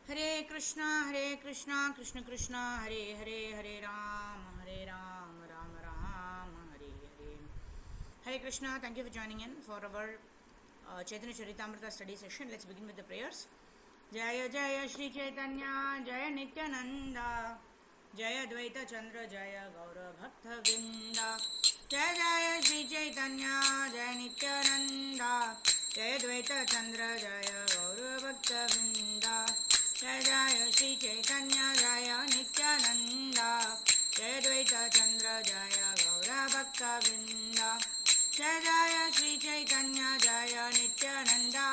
Hare Krishna Krishna Krishna Hare Hare, Hare Ram Ram Ram Hare Hare. Hare Krishna, thank you for joining in for our Chaitanya Charitamrita study session. Let's begin with the prayers. Jaya Jaya Shri Chaitanya, Jaya Nityananda, Jaya Dvaita Chandra, Jaya Gaura Bhakta Vrinda. Jaya Jaya Shri Chaitanya, Jaya Nityananda, Jaya Dvaita Chandra, Jaya Gaura Bhakta Vrinda. Jaya Jaya Shri Chaitanya, Jaya Nityananda, Jaya Dvaita Chandra, Jaya Gaura Bhakta Vrinda. Jaya Jaya Shri Chaitanya, Jaya Nityananda,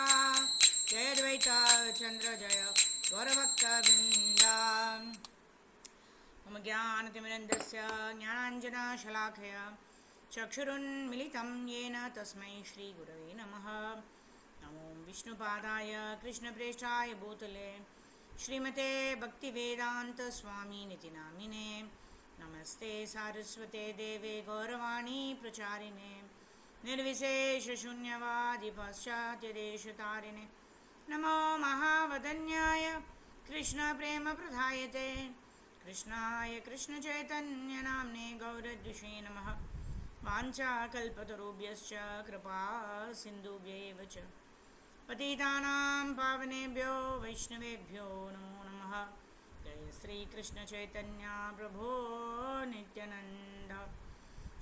Jaya Dvaita Chandra, Jaya Gaura Bhakta Vrinda. मम ज्ञानतिमिरन्दस्य ज्ञानाञ्जनशलाखया चक्षुरुन्मिलितं येन तस्मै श्रीगुरवे नमः. नमो विष्णुपादाय कृष्णप्रेष्ठाय भूतले श्रीमते भक्तिवेदान्तस्वामिनिति नामिने. नमस्ते सारस्वते देवे गौरवाणी प्रचारिणे निर्विशेषशून्यवादि पाश्चात्यदेशतारिणे. नमो महावदन्याय कृष्णप्रेमप्रदायते कृष्णाय कृष्णचैतन्यनाम्ने गौरद्विषे नमः. वाञ्छाकल्पतरुभ्यश्च कृपा सिन्धुभ्यैव च पतितानां पावनेभ्यो वैष्णवेभ्यो नमो नमः. जय श्रीकृष्णचैतन्य प्रभो नित्यानन्द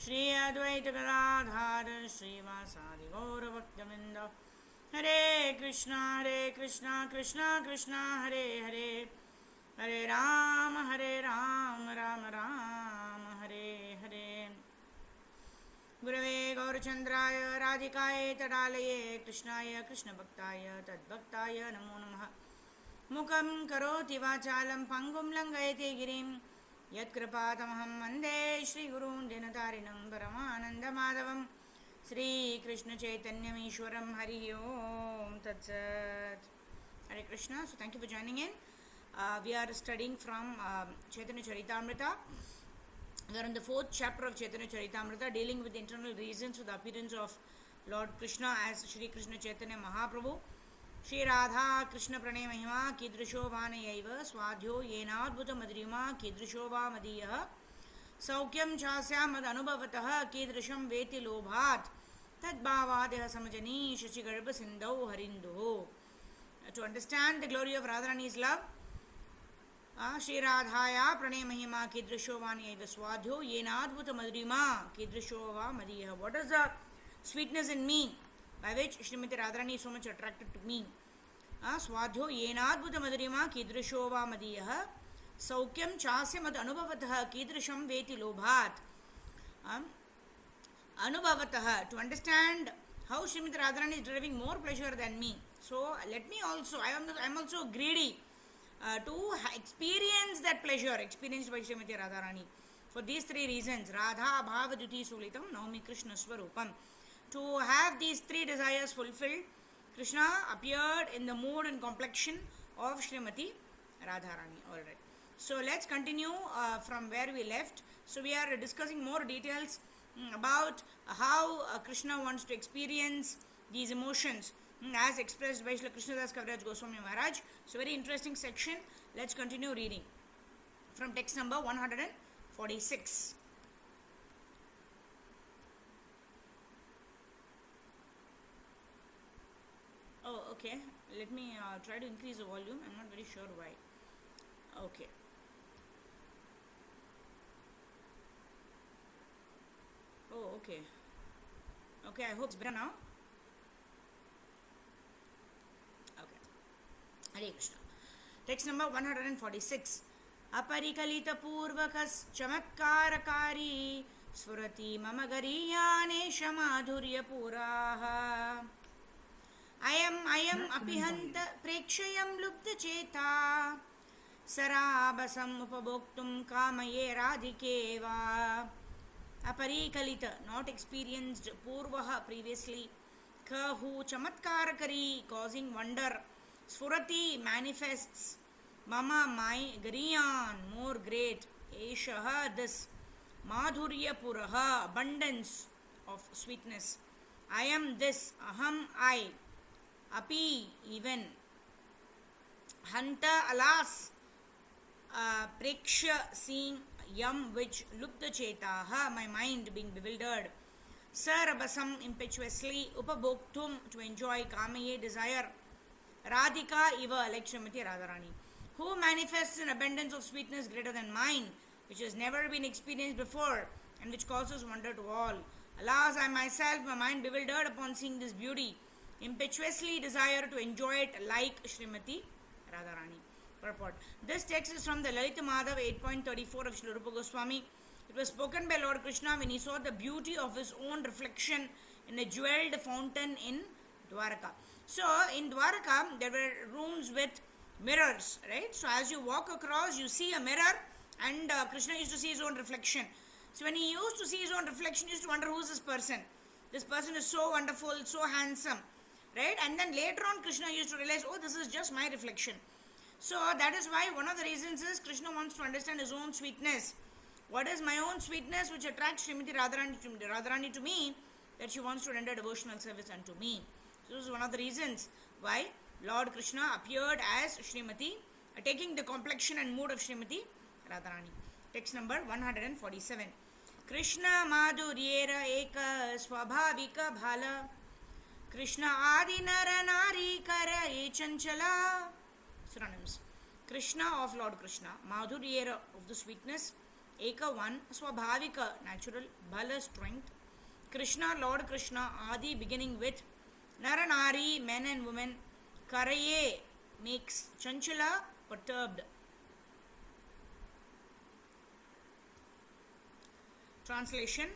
श्री अद्वैत गदाधर श्रीवासादि गौरभक्तवृन्द. हरे कृष्णा कृष्णा कृष्णा हरे हरे, हरे राम राम राम हरे हरे. गुरवे गौरचन्द्राय राधिकाय तडालये कृष्णाय कृष्णभक्ताय तद्भक्ताय नमो नमः. मुखं करोति वाचालं पङ्गुं लङ्घयति गिरिं यत्कृपातमहं वन्दे श्रीगुरून् दिनतारिणं परमानन्दमाधवं श्रीकृष्णचैतन्यमीश्वरं. हरि ओं तत्सत्. Hare Krishna. So thank you for joining in. We are studying from Chaitanya Charitamrita. We are in the 4th chapter of Chaitanya Charitamrita, dealing with the internal reasons for the appearance of Lord Krishna as Shri Krishna Chaitanya Mahaprabhu. Shri Radha Krishna Pranay Mahima Kidrisho Vanayaiva Swadhyo Yenadbhuta Madrima Kidrisho Va Madiyah Saukyam Chasya Mad Anubhavataha Kidrisham Veti Lobhat Tadbhavadeha Samajani Shachigarbha Sindhau Harinduho. To understand the glory of Radharani's love, Shri Radhaya Pranay Mahima Kidrisho Vanayaiva Swadhyo Yenadbhuta Madrima Kidrisho Va Madiyah. What is the sweetness in me by which Srimati Radharani is so much attracted to me? Swadhyo Yenadbhuta Madrima Kidrisho Va Madiyah Saukyam Chasya Mad Anubhavatah Kidrisham Veti Lobhat. Anubhavatah, to understand how Srimati Radharani is deriving more pleasure than me. So let me also, I am also greedy to experience that pleasure experienced by Srimati Radharani. For these 3 reasons, Radha Bhava Duti Sulitam Naumi Krishna Swarupam. To have these 3 desires fulfilled, Krishna appeared in the mood and complexion of Srimati Radharani. Alright. So let's continue from where we left. So we are discussing more details about how Krishna wants to experience these emotions as expressed by Shri Krishnadas Kaviraj Goswami Maharaj. So very interesting section. Let's continue reading from text number 146. Oh, okay. Let me try to increase the volume. I'm not very sure why. Okay. Oh, okay. Okay, I hope it's better now. Okay. Hare Krishna. Text number 146. Aparikalita purvakas chamatkarakari Sfurati mama gariyanesha madhurya puraha. Ayam apihanta prekshayam lubdha cheta sarabasam upabhoktum kamaye radhikeva. Aparikalita, not experienced, purvaha, previously, kahu chamatkarakari, causing wonder, sfurati, manifests, mama, my, gariyan, more great, eshaha, this, madhurya puraha, abundance of sweetness. I am this, aham, I, api, even, Hanta alas, Prekshya seeing yam which lupta chetaha, my mind being bewildered. Sarabasam impetuously, upabhoktum to enjoy, kamaye desire. Radhika iva like Srimati Radharani, who manifests an abundance of sweetness greater than mine, which has never been experienced before, and which causes wonder to all. Alas, I myself, my mind bewildered upon seeing this beauty, impetuously desire to enjoy it like Srimati Radharani. Purport. This text is from the Lalita Madhav 8.34 of Sri Rupa Goswami. It was spoken by Lord Krishna when he saw the beauty of his own reflection in a jeweled fountain in Dwaraka. So, in Dwaraka, there were rooms with mirrors, right? So, as you walk across, you see a mirror, and Krishna used to see his own reflection. So, when he used to see his own reflection, he used to wonder who's this person. This person is so wonderful, so handsome, right? And then later on, Krishna used to realize, oh, this is just my reflection. So, that is why one of the reasons is Krishna wants to understand his own sweetness. What is my own sweetness which attracts Srimati Radharani to me, that she wants to render devotional service unto me. So this is one of the reasons why Lord Krishna appeared as Srimati, taking the complexion and mood of Srimati Radharani. Text number 147. Krishna Madhuryera Eka Swabhavika Bhala Krishna Adi Nara Nari Kara Echanchala. Synonyms. Krishna of Lord Krishna, Madhuryera of the sweetness, Eka one, Swabhavika natural, Bhala strength, Krishna Lord Krishna, Adi beginning with, Naranari men and women, Karaye makes, Chanchala perturbed. Translation.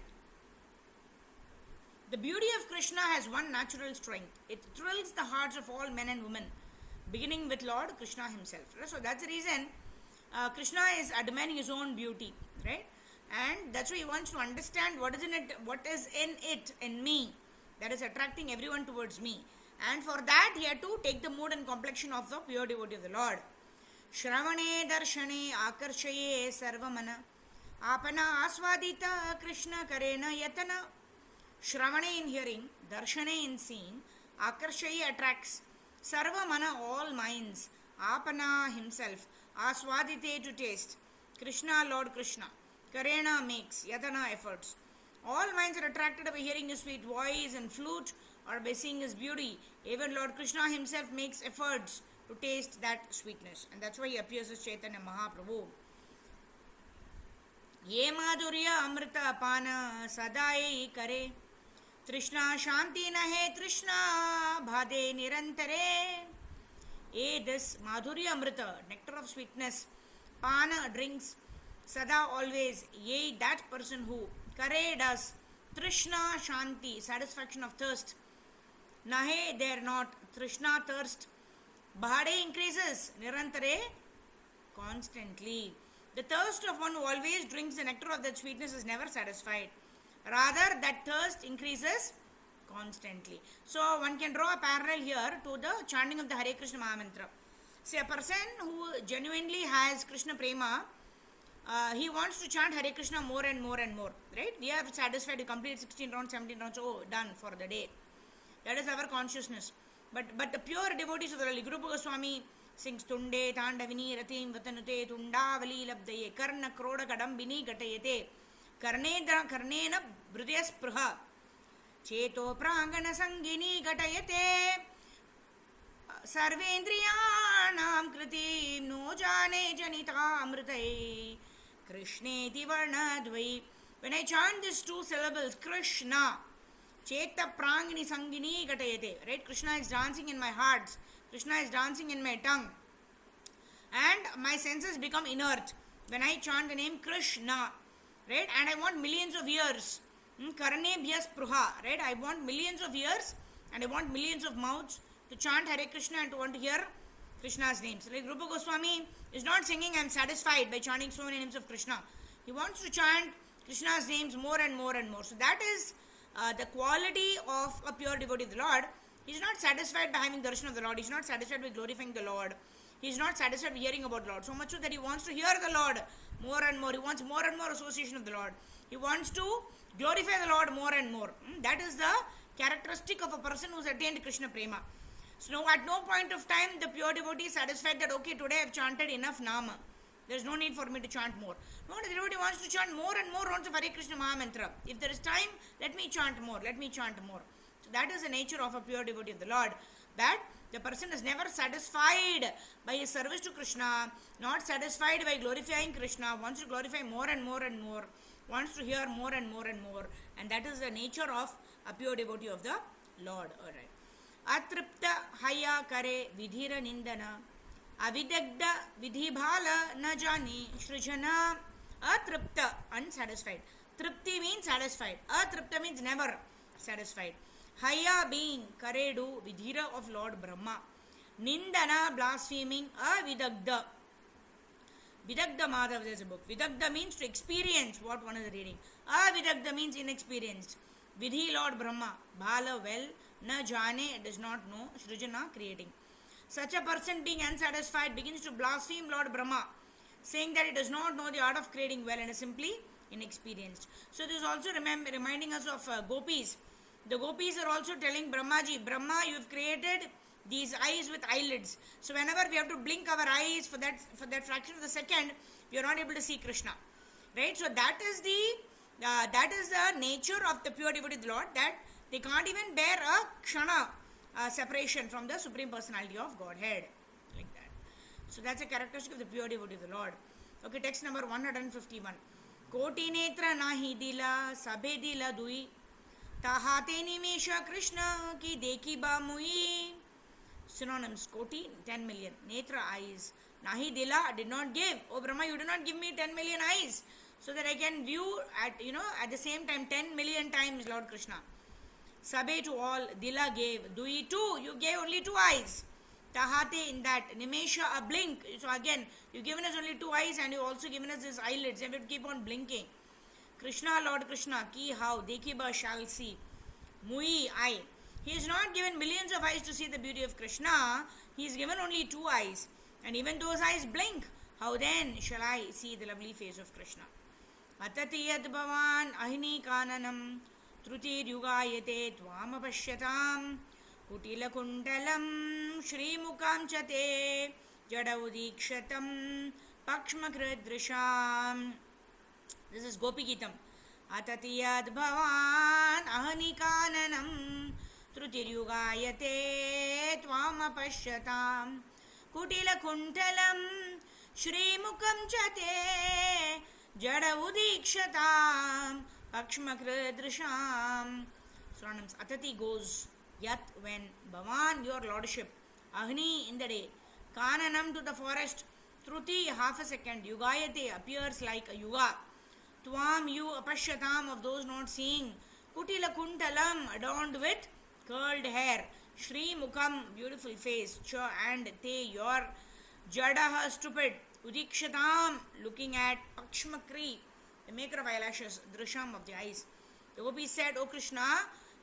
The beauty of Krishna has one natural strength. It thrills the hearts of all men and women, beginning with Lord Krishna himself. So that's the reason Krishna is admiring his own beauty, right? And that's why he wants to understand what is in it, in me, that is attracting everyone towards me. And for that, he had to take the mood and complexion of the pure devotee of the Lord. Shravane darshane akarshaye sarvamana apana aswadita Krishna karena yatana. Shravane in hearing, darshane in seeing, akarshaye attracts, sarvamana all minds, apana himself, aswadite to taste, Krishna Lord Krishna, karena makes, yatana efforts. All minds are attracted by hearing his sweet voice and flute or by seeing his beauty. Even Lord Krishna himself makes efforts to taste that sweetness. And that's why he appears as Chaitanya Mahaprabhu. Ye madhurya amrita apana sadai kare Trishna shanti nahe Trishna bhade nirantare. Ye this madhurya amrita, nectar of sweetness, pana drinks, sada always, ye that person who Kare does, Trishna Shanti, satisfaction of thirst. Nahe, there not, Trishna thirst. Bhade increases, Nirantare, constantly. The thirst of one who always drinks the nectar of that sweetness is never satisfied. Rather, that thirst increases constantly. So, one can draw a parallel here to the chanting of the Hare Krishna Mahamantra. See, a person who genuinely has Krishna Prema, he wants to chant Hare Krishna more and more and more, right? We are satisfied to complete 16 rounds, 17 rounds, oh, done for the day. That is our consciousness. But the pure devotees of the Lali, Guru Goswami sings Tunde, Tandavini, Ratim, Vatanute, Tundavali, Labdaye, Karna, Kroda, Kadambini, Gatayate, Karnena, Bhrudyas Pruha, Cheto, Prangana, Sangini, Gatayate, Sarvendriyanam Kriti, No Jane, Janita, Amritai, Krishneti Varnadvai. When I chant these two syllables, Krishna, Cheta Prangini Sangini Gatayate, right? Krishna is dancing in my heart, Krishna is dancing in my tongue, and my senses become inert when I chant the name Krishna, right? And I want millions of years, Karne Bhyas Pruha, right? I want millions of years and I want millions of mouths to chant Hare Krishna and to want to hear Krishna's names. Like Rupa Goswami is not singing, I am satisfied by chanting so many names of Krishna. He wants to chant Krishna's names more and more and more. So that is the quality of a pure devotee of the Lord. He is not satisfied by having darshan of the Lord. He is not satisfied by glorifying the Lord. He is not satisfied by hearing about the Lord. So much so that he wants to hear the Lord more and more. He wants more and more association of the Lord. He wants to glorify the Lord more and more. That is the characteristic of a person who has attained Krishna Prema. So no, at no point of time the pure devotee is satisfied that okay, today I have chanted enough nama. There is no need for me to chant more. No, the devotee wants to chant more and more rounds of Hare Krishna Maha Mantra. If there is time, let me chant more, let me chant more. So that is the nature of a pure devotee of the Lord. That the person is never satisfied by his service to Krishna, not satisfied by glorifying Krishna, wants to glorify more and more and more, wants to hear more and more and more. And that is the nature of a pure devotee of the Lord. Alright. Atripta haya kare vidhira nindana avidagda vidhibhala na jani shrujana. Atripta, unsatisfied. Tripti means satisfied. Atripta means never satisfied. Haya being karedu vidhira of Lord Brahma. Nindana blaspheming. Avidagda. Vidagda Madhav, there's a book. Vidagda means to experience what one is reading. Avidagda means inexperienced. Vidhi Lord Brahma. Bhala well. Na jane, does not know. Shrujana, creating. Such a person being unsatisfied begins to blaspheme Lord Brahma, saying that he does not know the art of creating well and is simply inexperienced. So this is also reminding us of gopis. The gopis are also telling Brahmaji, Brahma, you have created these eyes with eyelids. So whenever we have to blink our eyes for that fraction of the second, we are not able to see Krishna. Right? So that is the nature of the pure devotee of the Lord, that they can't even bear a kshana separation from the Supreme Personality of Godhead. Like that. So that's a characteristic of the pure devotee of the Lord. Okay, text number 151. Koti netra nahi dila, sabhe dila dui, tahate nimesha Krishna ki deki ba mui. Synonyms: Koti, 10 million. Netra, eyes. Nahi dila, did not give. Oh Brahma, you do not give me 10 million eyes, so that I can view at the same time 10 million times Lord Krishna. Sabe to all, Dila gave. Dui too, you gave only 2 eyes. Tahate, in that. Nimesha, a blink. So again, you've given us only 2 eyes and you've also given us these eyelids and we keep on blinking. Krishna, Lord Krishna, ki how, Dekiba shall see. Mui, eye. He has not given millions of eyes to see the beauty of Krishna. He has given only 2 eyes. And even those eyes blink. How then shall I see the lovely face of Krishna? Atati yad bhavan ahini kananam Trutirugayate tvamapashyatam Kutilakundalam Shrimukam chate Jadaudikshatam Pakshmakridrisham. This is Gopi Geetam. Atatiyad bhavan ahanikananam Trutirugayate tvamapashyatam Kutilakundalam Shrimukam chate Jadaudikshatam Pakshmakridrisham. Synonyms: Atati goes, Yat when, Bhavan your lordship, Agni in the day, Kananam to the forest, Truti half a second, Yugayate appears like a yuga, Tvam you apashyatam of those not seeing, Kutila kuntalam adorned with curled hair, Shri Mukham beautiful face, Cha and Te your, Jadaha stupid, Udikshatam looking at, Pakshmakri the maker of eyelashes, Drisham of the eyes. The Gopi said, O Krishna,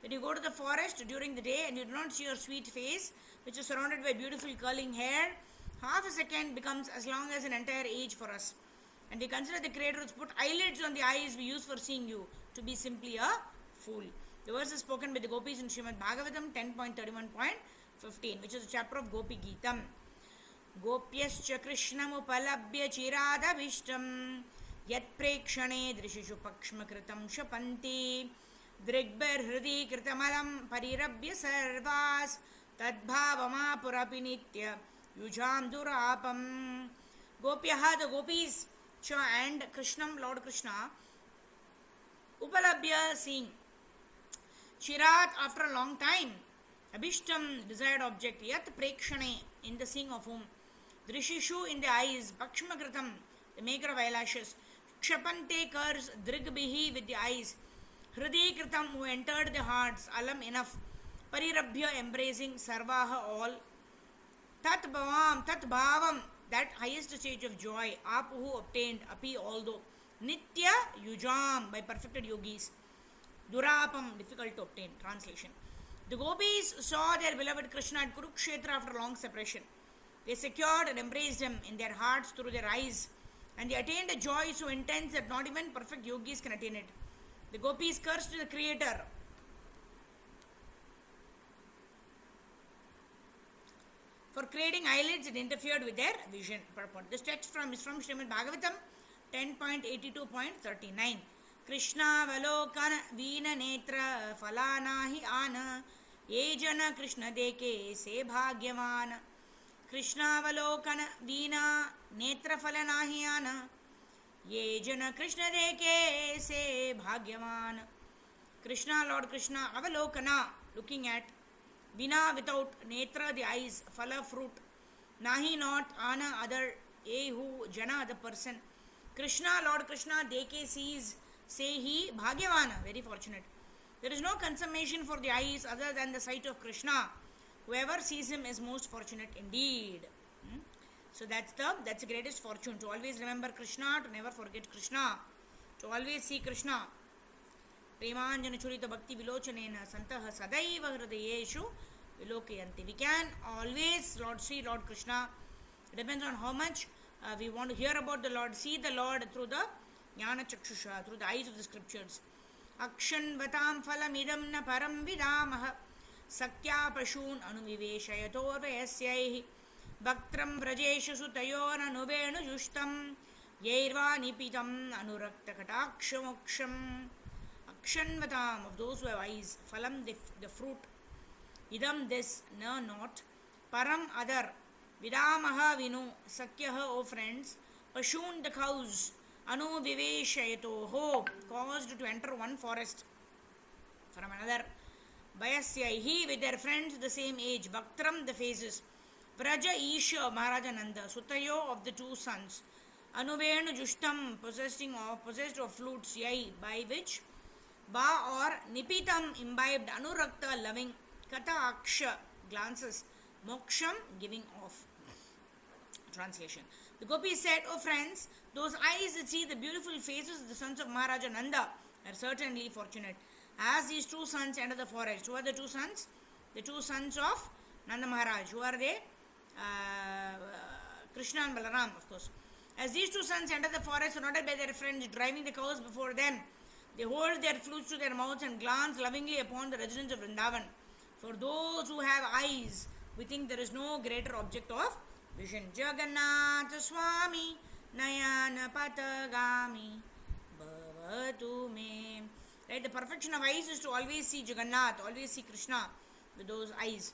when you go to the forest during the day and you do not see your sweet face, which is surrounded by beautiful curling hair, half a second becomes as long as an entire age for us. And we consider the Creator who put eyelids on the eyes we use for seeing you to be simply a fool. The verse is spoken by the Gopis in Srimad Bhagavatam 10.31.15, which is a chapter of Gopi Geetam. Gopyascha Krishnam upalabhya chiradabhishtam Yat prekshane drishishu pakshmakritam shapanti Drigbir hridi kritamalam parirabhya sarvas Tadbhavama purapi nitya yujam durapam. Gopyaha, the gopis, Cha and Krishnam, Lord Krishna, upalabhya, seeing, Chirat, after a long time, Abhishtam, desired object, Yat prekshane, in the seeing of whom, Drishishu, in the eyes, Pakshmakritam, the maker of eyelashes, Kshapante curse, Drigbihi, with the eyes, Hridi Kritam, who entered the hearts, Alam, enough, Parirabhya, embracing, Sarvaha, all, Tat Bhavam, Tat Bhavam, that highest stage of joy, Apuhu, obtained, Api, although, Nitya, Yujam, by perfected yogis, Durapam, difficult to obtain. Translation. The gopis saw their beloved Krishna at Kurukshetra after long separation. They secured and embraced him in their hearts through their eyes, and they attained a joy so intense that not even perfect yogis can attain it. The gopis cursed the Creator. For creating eyelids, it interfered with their vision. Purport. This text is from Srimad Bhagavatam 10.82.39. Krishna Valokana Veena Netra Falanahi Ana Ye Jana Krishna Deke Se Bhagyavan. Krishna Valokana Veena Netra Falanahi Ana Ye Jana Krishna Deke Se Bhagyavan. Krishna, Lord Krishna, Avalokana, looking at, Vina, without, Netra, the eyes, Phala, fruit, Nahi, not, Ana, other, A, who, Jana, the person. Krishna, Lord Krishna, Deke, sees, say he, Bhagyavana, very fortunate. There is no consummation for the eyes other than the sight of Krishna. Whoever sees him is most fortunate indeed. So that's the greatest fortune, to always remember Krishna, to never forget Krishna, to always see Krishna. Premanjana Churita Bhakti Vilochanena Santaha Sadaiva Hridayeshu Vilokayanti. We can always see Lord Krishna. It depends on how much we want to hear about the Lord, see the Lord through the Jnana Chakshusha, through the eyes of the scriptures. Akshan Vatam Phalamidam Na Param Vidamaha Sakya Pashun Anuviveshayator Vayasyaihi Bhaktram Vrajeshu Sutayor Anuvenu Jushtam Yairva Nipitam Anurakta Katakshamoksham. Akshanvatam, of those who have eyes, phalam, the fruit, idam, this, na, not, param, other, vidamaha, vinu, sakyaha, O friends, pashun, the cows, anu viveshayatoho, caused to enter one forest from another, bayasyaihi, with their friends the same age, bhaktram, the faces, vraja isha, Maharaja Nanda, sutayo, of the two sons, anuvenu jushtam, possessed of flutes, yai, by which, Ba or Nipitam, imbibed, Anurakta, loving, Kata Aksha, glances, Moksham, giving off. Translation. The Gopis said, O friends, those eyes that see the beautiful faces of the sons of Maharaja Nanda are certainly fortunate. As these two sons enter the forest, who are the two sons? The two sons of Nanda Maharaj. Who are they? Krishna and Balaram, of course. As these two sons enter the forest, surrounded by their friends, driving the cows before them, they hold their flutes to their mouths and glance lovingly upon the residents of Vrindavan. For those who have eyes, we think there is no greater object of vision. Jagannatha Swami Nayana Patagami Bhavatu Me. Right, the perfection of eyes is to always see Jagannath, always see Krishna with those eyes.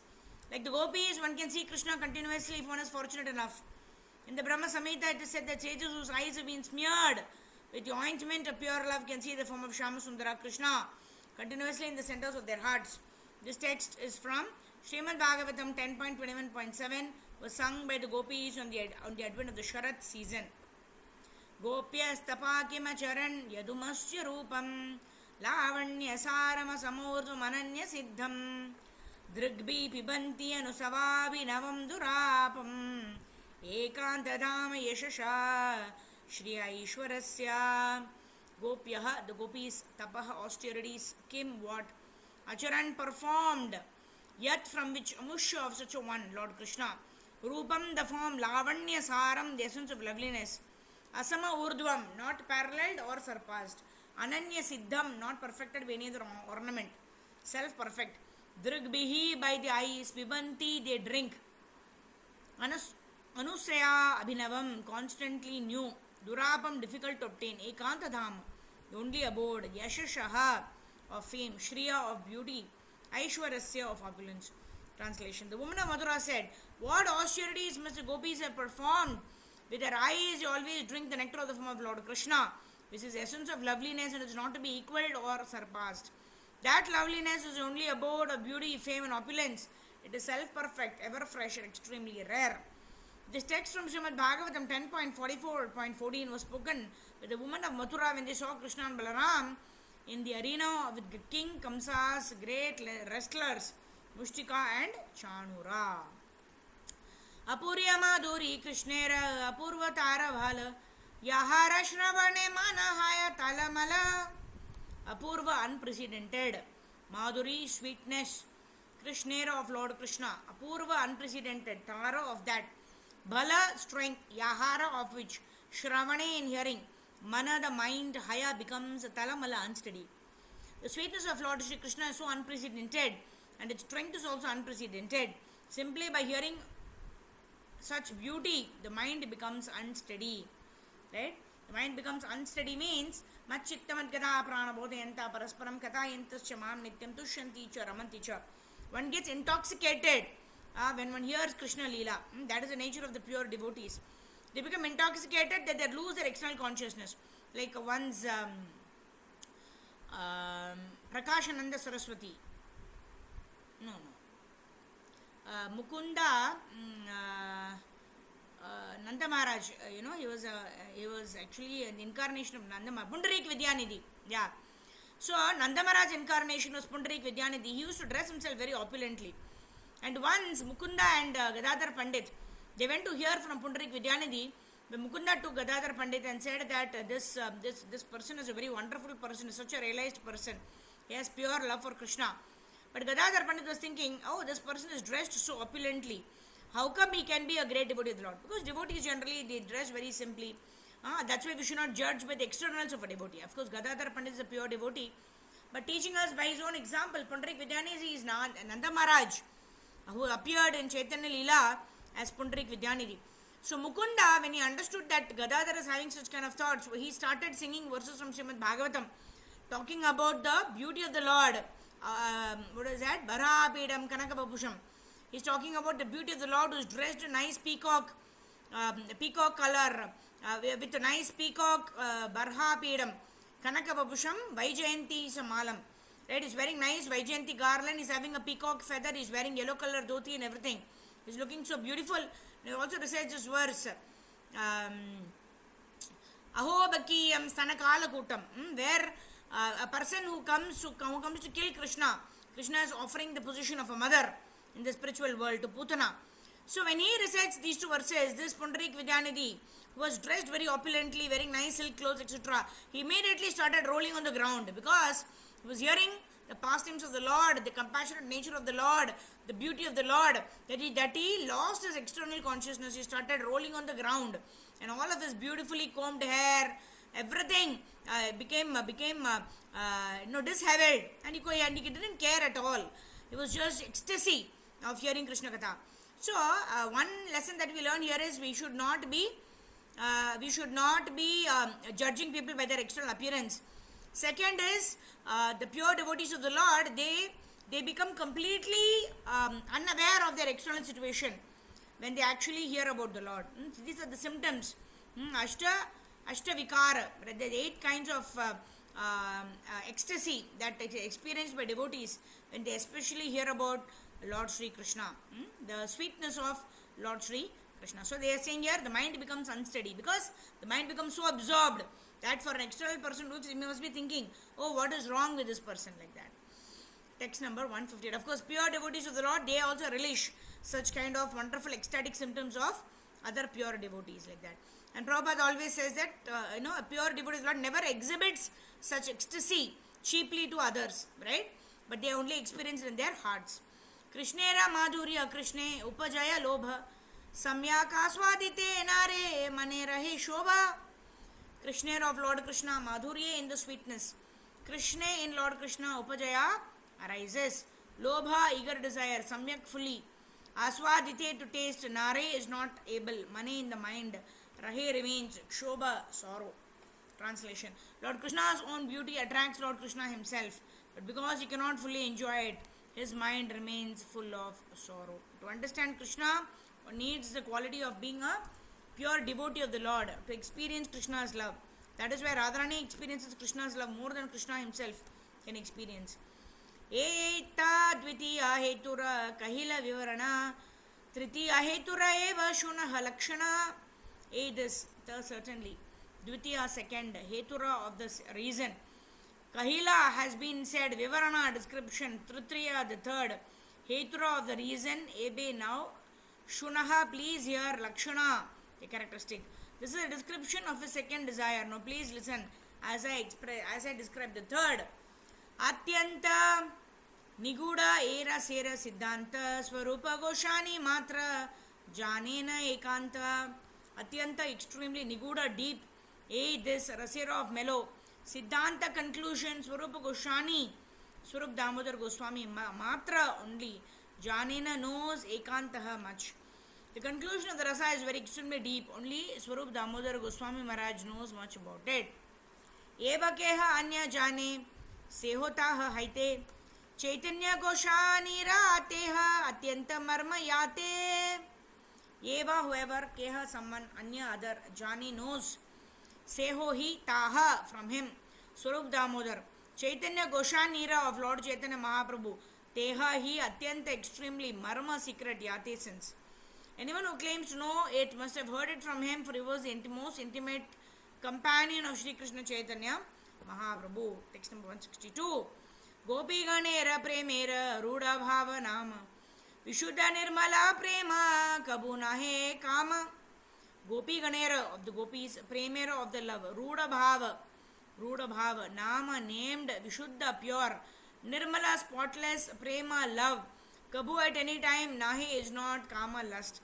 Like the gopis, one can see Krishna continuously if one is fortunate enough. In the Brahma Samhita, it is said that sages whose eyes have been smeared with the ointment of pure love can see the form of Shama Sundara Krishna continuously in the centers of their hearts. This text is from Srimad Bhagavatam 10.21.7, was sung by the gopis on the advent of the Sharat season. Gopyastapa kimacharan yadumasya rupam lavanya sarama samurdu mananya siddham drigbi pibanti anusavavi navam durapam ekantadama yashasha Shri Aishwarasya. Gopyaha, the gopis, tapaha, austerities, kim, what? Acharan, performed, yet from which amusha of such a one, Lord Krishna. Rupam, the form, lavanya saram, the essence of loveliness. Asama urdhvam, not paralleled or surpassed. Ananya siddham, not perfected by any other ornament. Self-perfect. Drigbihi, by the eyes. Pibanti, they drink. Anusaya abhinavam, constantly new. Durapam, difficult to obtain. Ekantadham, the only abode. Yashashaha, of fame. Shriya, of beauty. Aishwarasya, of opulence. Translation. The woman of Mathura said, what austerities must the gopis have performed? With their eyes, they always drink the nectar of the form of Lord Krishna, which is the essence of loveliness and is not to be equaled or surpassed. That loveliness is the only abode of beauty, fame and opulence. It is self-perfect, ever fresh and extremely rare. This text from Srimad Bhagavatam 10.44.14 was spoken with the woman of Mathura when they saw Krishna and Balaram in the arena with King Kamsa's great wrestlers, Mushtika and Chanura. Apurya Madhuri Krishnera Apurva Taravala Yahara Shravane Manahaya Talamala. Apurva, unprecedented. Madhuri, sweetness. Krishnera, of Lord Krishna. Apurva, unprecedented. Tara, of that. Bala, strength. Yahara, of which. Shravane, in hearing. Mana, the mind. Haya becomes Talamala, unsteady. The sweetness of Lord Shri Krishna is so unprecedented, and its strength is also unprecedented. Simply by hearing such beauty, the mind becomes unsteady, right? The mind becomes unsteady means Machittamad prana bodhayanta parasparam katayantascha mam nityam tushyanti cha ramanti cha. One gets intoxicated when one hears Krishna Leela. That is the nature of the pure devotees. They become intoxicated that they lose their external consciousness. Like one's Prakashananda Saraswati. No. Mukunda Nanda Maharaj, he was actually an incarnation of Nanda Maharaj. Pundarik Vidyanidhi. Yeah. So Nanda Maharaj incarnation was Pundarik Vidyanidhi. He used to dress himself very opulently. And once Mukunda and Gadadhar Pandit, they went to hear from Pundarik Vidyanidhi. When Mukunda took Gadadhar Pandit and said that this person is a very wonderful person, is such a realized person. He has pure love for Krishna. But Gadadhar Pandit was thinking, oh, this person is dressed so opulently. How come he can be a great devotee of the Lord? Because devotees generally, they dress very simply. That's why we should not judge by the externals of a devotee. Of course, Gadadhar Pandit is a pure devotee. But teaching us by his own example, Pundarik Vidyanidhi is Nanda Maharaj, who appeared in Chaitanya Leela as Pundarik Vidyanidhi. So Mukunda, when he understood that Gadadhar is having such kind of thoughts, he started singing verses from Srimad Bhagavatam, talking about the beauty of the Lord. What is that? Barhapedam Kanakababusham. He's talking about the beauty of the Lord who is dressed in nice peacock color, with a nice peacock Barhapedam Kanakababusham Vaijayanti Samalam. Right? He's wearing nice Vaijayanti garland, he's having a peacock feather, he's wearing yellow color dhoti and everything. He's looking so beautiful. He also recites this verse, Aho Bakiyam Stanakala Kutam, where a person who comes to kill Krishna is offering the position of a mother in the spiritual world to Putana. So when he recites these two verses, this Pundarik Vidyanidhi, who was dressed very opulently, wearing nice silk clothes, etc., he immediately started rolling on the ground because he was hearing the pastimes of the Lord, the compassionate nature of the Lord, the beauty of the Lord, that he lost his external consciousness. He started rolling on the ground, and all of his beautifully combed hair, everything became disheveled, and he didn't care at all. It was just ecstasy of hearing Krishna Katha. So one lesson that we learn here is we should not be judging people by their external appearance. Second is the pure devotees of the Lord, they become completely unaware of their external situation when they actually hear about the Lord. These are the symptoms. Ashta Vikara, the 8 kinds of ecstasy that is experienced by devotees when they especially hear about Lord Sri Krishna, the sweetness of Lord Sri Krishna. So they are saying here the mind becomes unsteady because the mind becomes so absorbed that for an external person he must be thinking, oh, what is wrong with this person, like that. Text number 158. Of course, pure devotees of the Lord, they also relish such kind of wonderful ecstatic symptoms of other pure devotees, like that. And Prabhupada always says that a pure devotee of the Lord never exhibits such ecstasy cheaply to others, right? But they only experience it in their hearts. Krishnera madhurya Krishne upajaya lobha samyak aswadite nare mane rahe shobha. Krishnera of Lord Krishna, madhurya in the sweetness. Krishna in Lord Krishna, upajaya arises. Lobha, eager desire, samyak fully. Aswadite to taste, nare is not able, mane in the mind. Rahe remains, shobha sorrow. Translation. Lord Krishna's own beauty attracts Lord Krishna himself, but because he cannot fully enjoy it, his mind remains full of sorrow. To understand Krishna, one needs the quality of being a pure devotee of the Lord, to experience Krishna's love. That is why Radharani experiences Krishna's love more than Krishna himself can experience. Eta dvitiya hetura kahila vivarana tritiya hetura eva shunaha lakshana. This, certainly. Dvitiya, second, hetura of this reason. Kahila has been said, Vivarana, description. Tritiya, the third. Hetura of the reason. Ebe, now. Shunaha, please hear. Lakshana, a characteristic. This is a description of a second desire. Now please listen as I describe the third. Atyanta Niguda Era Sera Siddhanta Swarupa Goshani Matra Janena Ekanta. Atyanta, extremely, Niguda, deep. This Rasera of mellow. Siddhanta, conclusion. Swarupa Goshani, Swarup Damodar Goswami, Matra only. Janena knows Ekantaha much. The conclusion of the rasa is very extremely deep. Only Swarup Damodar Goswami Maharaj knows much about it. एवकेह अन्य जाने से होता हैते चैतन्य घोषानिरातेह अत्यंत मर्म याते. Eva, whoever, keha, someone, anya, other, jani, knows, seho hi taha, from him, Swarup Damodar, Chaitanya Goshanira of Lord Chaitanya Mahaprabhu, teha hi atyanta, extremely, marma, secret, yate, sense. Anyone who claims to know it must have heard it from him, for he was the most intimate companion of Sri Krishna Chaitanya Mahaprabhu. Text number 162. Gopi Ganera Premera Ruda Bhava Nama विशुद्ध निर्मला प्रेम कबू नाहे काम. गोपी Ganer of the gopis, premer of the love, ruda bhava, nama named, vishuddha pure, nirmala spotless, prema love, kabu at any time, nahi is not, kama lust.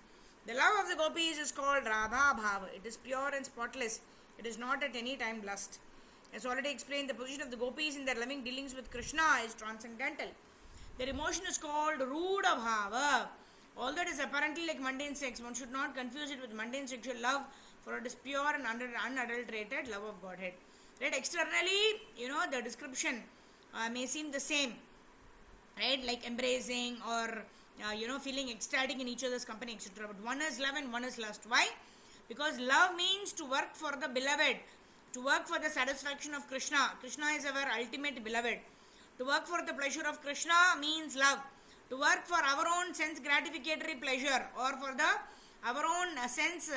The love of the gopis is called radha bhava. It is pure and spotless. It is not at any time lust. As already explained, the position of the gopis in their loving dealings with Krishna is transcendental. Their emotion is called Ruda Bhava. Although it is apparently like mundane sex, one should not confuse it with mundane sexual love, for it is pure and unadulterated love of Godhead. Right? Externally, the description may seem the same, right? Like embracing or, feeling ecstatic in each other's company, etc. But one is love and one is lust. Why? Because love means to work for the beloved, to work for the satisfaction of Krishna. Krishna is our ultimate beloved. To work for the pleasure of Krishna means love. To work for our own sense gratificatory pleasure or for our own sense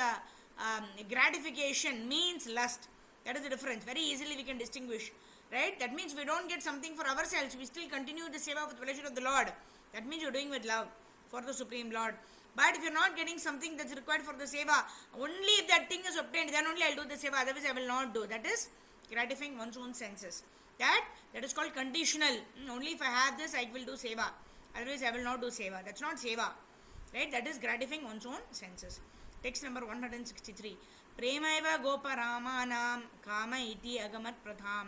gratification means lust. That is the difference. Very easily we can distinguish. Right? That means we don't get something for ourselves. We still continue the seva for the pleasure of the Lord. That means you're doing with love for the Supreme Lord. But if you're not getting something that's required for the seva, only if that thing is obtained, then only I'll do the seva. Otherwise I will not do. That is gratifying one's own senses. That is called conditional. Only if I have this, I will do seva. Otherwise, I will not do seva. That's not seva. Right? That is gratifying one's own senses. Text number 163. Premaiva goparamanam kama iti agamat pratham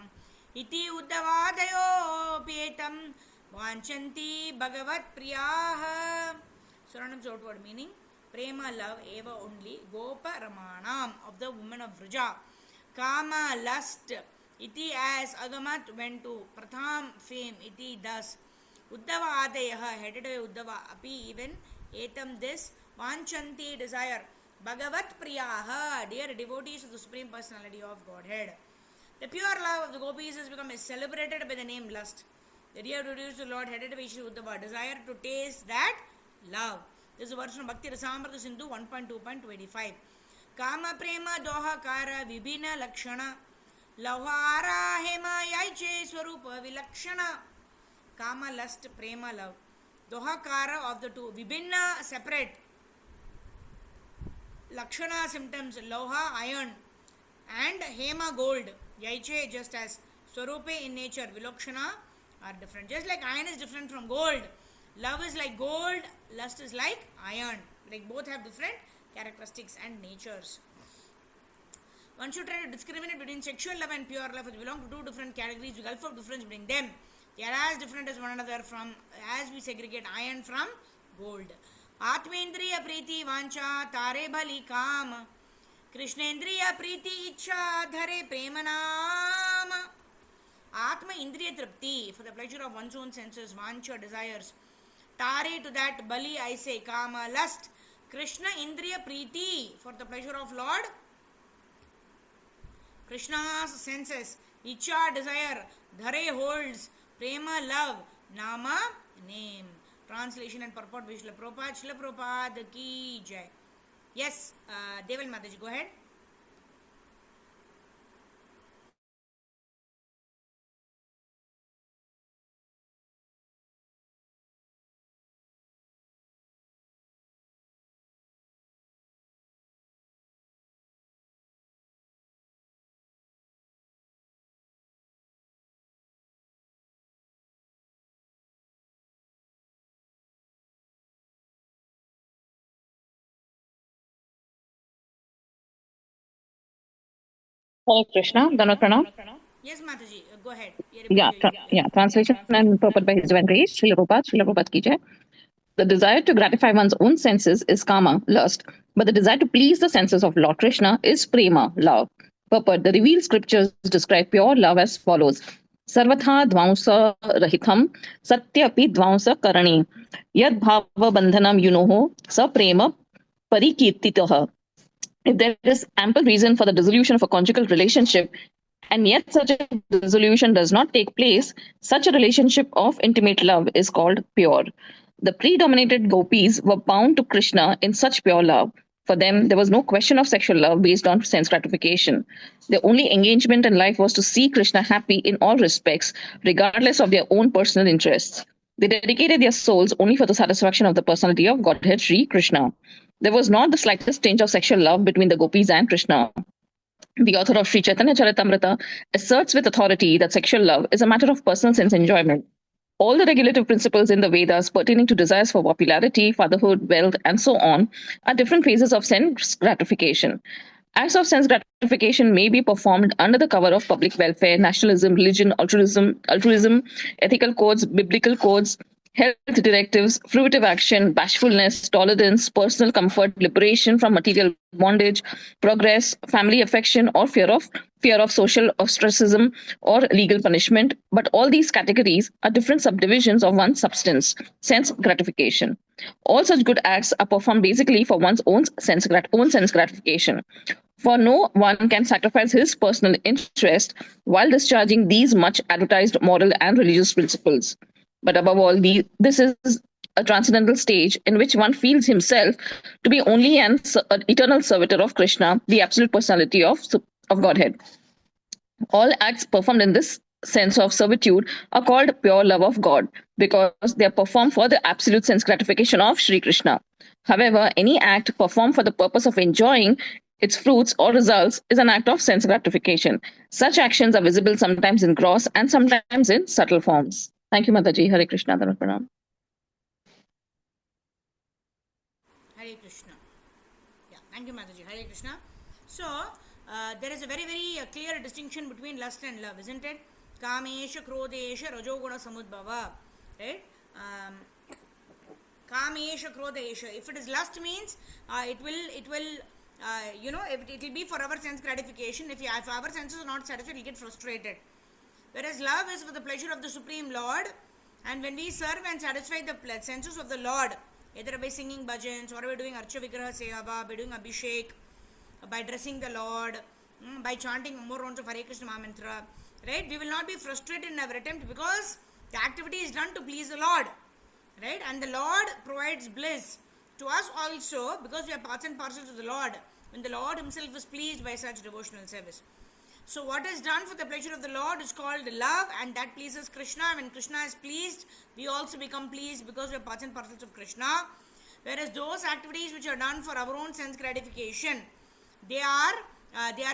iti uddavadayo pietam vanchanti bhagavat priyaha. Suranam's outward meaning. Prema, love, eva only. Goparamanam, of the women of Vrija. Kama, lust. Iti, as Agamat went to Pratham, fame, iti, thus. Uddhava adayaha, headed away Uddhava, api, even, etam, this, vanchanti, desire, Bhagavat priyaha, dear devotees of the Supreme Personality of Godhead. The pure love of the gopis has become celebrated by the name lust. The dear devotees of the Lord, headed by Shri Uddhava, desire to taste that love. This is a verse from Bhakti Rasamrita Sindhu 1.2.25. Kama prema doha kara vibhina lakshana Lavara hema yaiche swarupa vilakshana. Kama, lust, prema, love. Dohakara of the two. Vibhinna, separate. Lakshana, symptoms. Loha, iron. And hema, gold. Yaiche, just as. Swarupe, in nature. Vilakshana are different. Just like iron is different from gold. Love is like gold. Lust is like iron. Like both have different characteristics and natures. One should try to discriminate between sexual love and pure love. They belong to two different categories. The gulf of difference between them. They are as different as one another as we segregate iron from gold. Atmendriya priti vancha tare bhali kam. Krishnendriya priti ichha dhare premanam. Atma indriya tripti, for the pleasure of one's own senses, vancha, desires. Tare, to that, bali, I say, kama, lust. Krishna indriya priti, for the pleasure of Lord Krishna's senses, Icha, desire, Dhare, holds, Prema, love, Nama, name. Translation and purport by Srila Prabhupada. Srila Prabhupada ki jai. Yes, Deval Mataji, go ahead. Hare Krishna, Dhanvat Pranam. Yes, Mataji, go ahead. Translation and purport by His Divine Grace, Srila Prabhupada ki jai. The desire to gratify one's own senses is kama, lust, but the desire to please the senses of Lord Krishna is prema, love. Purport: the revealed scriptures describe pure love as follows. Sarvatha dvamsa rahitam satyapi dvamsa karani yad bhava bandhanam yunoho sa prema parikirtitaha. If there is ample reason for the dissolution of a conjugal relationship, and yet such a dissolution does not take place, such a relationship of intimate love is called pure. The predominated gopis were bound to Krishna in such pure love. For them, there was no question of sexual love based on sense gratification. Their only engagement in life was to see Krishna happy in all respects, regardless of their own personal interests. They dedicated their souls only for the satisfaction of the personality of Godhead Sri Krishna. There was not the slightest tinge of sexual love between the gopis and Krishna. The author of Sri Chaitanya Charitamrita asserts with authority that sexual love is a matter of personal sense enjoyment. All the regulative principles in the Vedas pertaining to desires for popularity, fatherhood, wealth, and so on are different phases of sense gratification. Acts of sense gratification may be performed under the cover of public welfare, nationalism, religion, altruism, ethical codes, biblical codes, health directives, fruitive action, bashfulness, tolerance, personal comfort, liberation from material bondage, progress, family affection, or fear of social ostracism or legal punishment. But all these categories are different subdivisions of one substance, sense gratification. All such good acts are performed basically for one's own sense gratification. For no one can sacrifice his personal interest while discharging these much advertised moral and religious principles. But above all, this is a transcendental stage in which one feels himself to be only an eternal servitor of Krishna, the absolute personality of Godhead. All acts performed in this sense of servitude are called pure love of God because they are performed for the absolute sense gratification of Sri Krishna. However, any act performed for the purpose of enjoying its fruits or results is an act of sense gratification. Such actions are visible sometimes in gross and sometimes in subtle forms. Thank you, Mataji. Hare Krishna. Pranam. Hare Krishna. Yeah, thank you, Mataji. Hare Krishna. So, there is a very, very clear distinction between lust and love, isn't it? Kamesha, Krodesha, Rajoguna Samudbhava. Right? Kamesha, Krodesha. If it is lust means it will it will be for our sense gratification. If our senses are not satisfied, we get frustrated. Whereas love is for the pleasure of the Supreme Lord, and when we serve and satisfy the senses of the Lord, either by singing bhajans or by doing Archa Vigraha Sevava, by doing Abhishek, by dressing the Lord, by chanting more rounds of Hare Krishna Mahamantra, right? We will not be frustrated in our attempt because the activity is done to please the Lord, right? And the Lord provides bliss to us also because we are parts and parcels of the Lord when the Lord Himself is pleased by such devotional service. So what is done for the pleasure of the Lord is called love, and that pleases Krishna. When Krishna is pleased, we also become pleased because we are parts and parcels of Krishna. Whereas those activities which are done for our own sense gratification, they are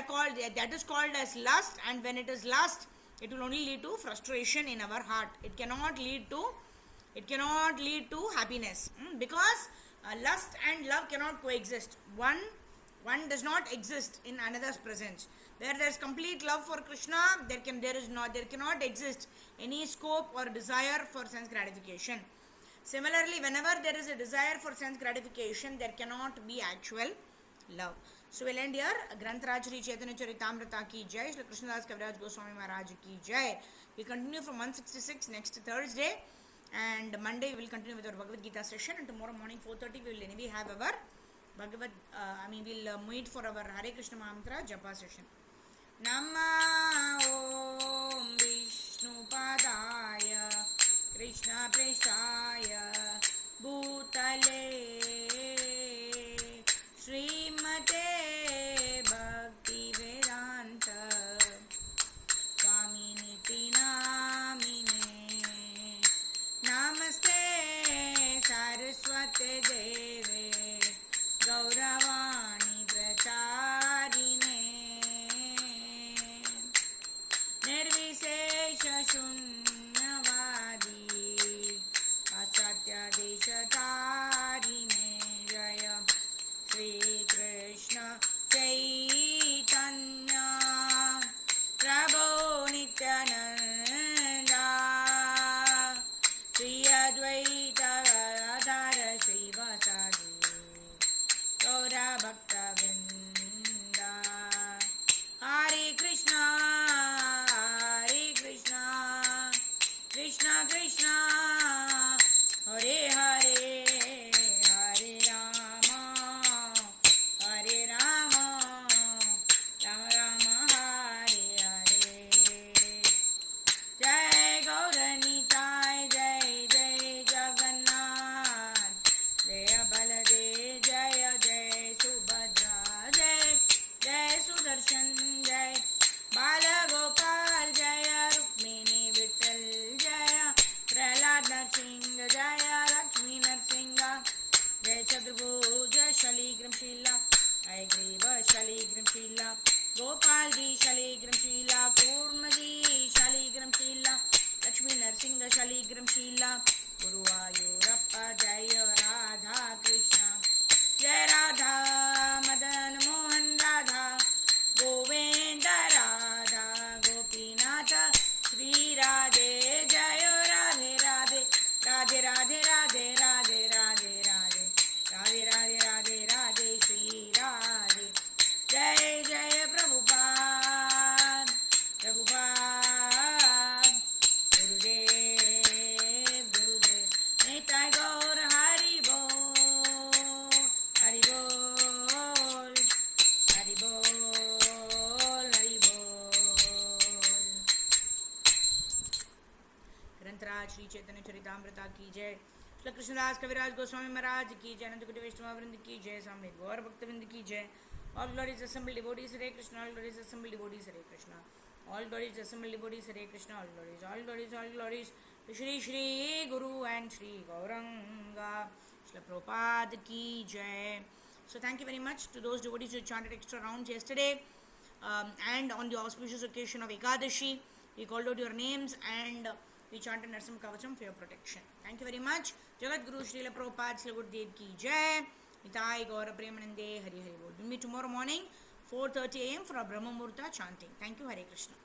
called, that is called as lust, and when it is lust, it will only lead to frustration in our heart. It cannot lead to happiness because lust and love cannot coexist. One does not exist in another's presence. Where there is complete love for Krishna, there cannot exist any scope or desire for sense gratification. Similarly, whenever there is a desire for sense gratification, there cannot be actual love. So we'll end here. Grantaraj Sri Chaitanya Charitamrita ki jai, Shri Krishnadas Kaviraj Goswami Maharaj ki jai. We continue from 166 next Thursday, and Monday we will continue with our Bhagavad Gita session, and tomorrow morning 4:30 we will anyway have our we'll meet for our Hare Krishna Mahamantra Japa session. Nama Om Vishnu Padaya Krishna Preshaya Bhutale Srimate Bhakti Vedanta Swaminiti Namine Namaste Saraswate Deve Gauravani Pracharine Nirvisesha Shunyavadi Asatya Deshatarine की जय, श्री कृष्णदास कविराज गोस्वामी महाराज की जय, अनंत कोटि वैष्णव वृंद की जय, स्वामी गौर भक्त वृंद की जय. All glories assembled devotees Hare Krishna, all glories assembled devotees Hare Krishna, all glories assembled devotees Hare Krishna, all glories, all glories, all glories to Shri Shri Guru and Shri Gauranga, Shri Prabhupada ki jai. So thank you very much to those devotees who chanted extra rounds yesterday, and on the auspicious occasion of Ekadashi, we called out your names and we chanted Narsimha Kavacham for your protection. Thank you very much. Jagat Guru Srila Prabhupada Srila Gurudev ki jai. Nitai Gaura Premanande Hari Hari Bol. We'll meet tomorrow morning 4:30 a.m. for our Brahma Murta chanting. Thank you. Hare Krishna.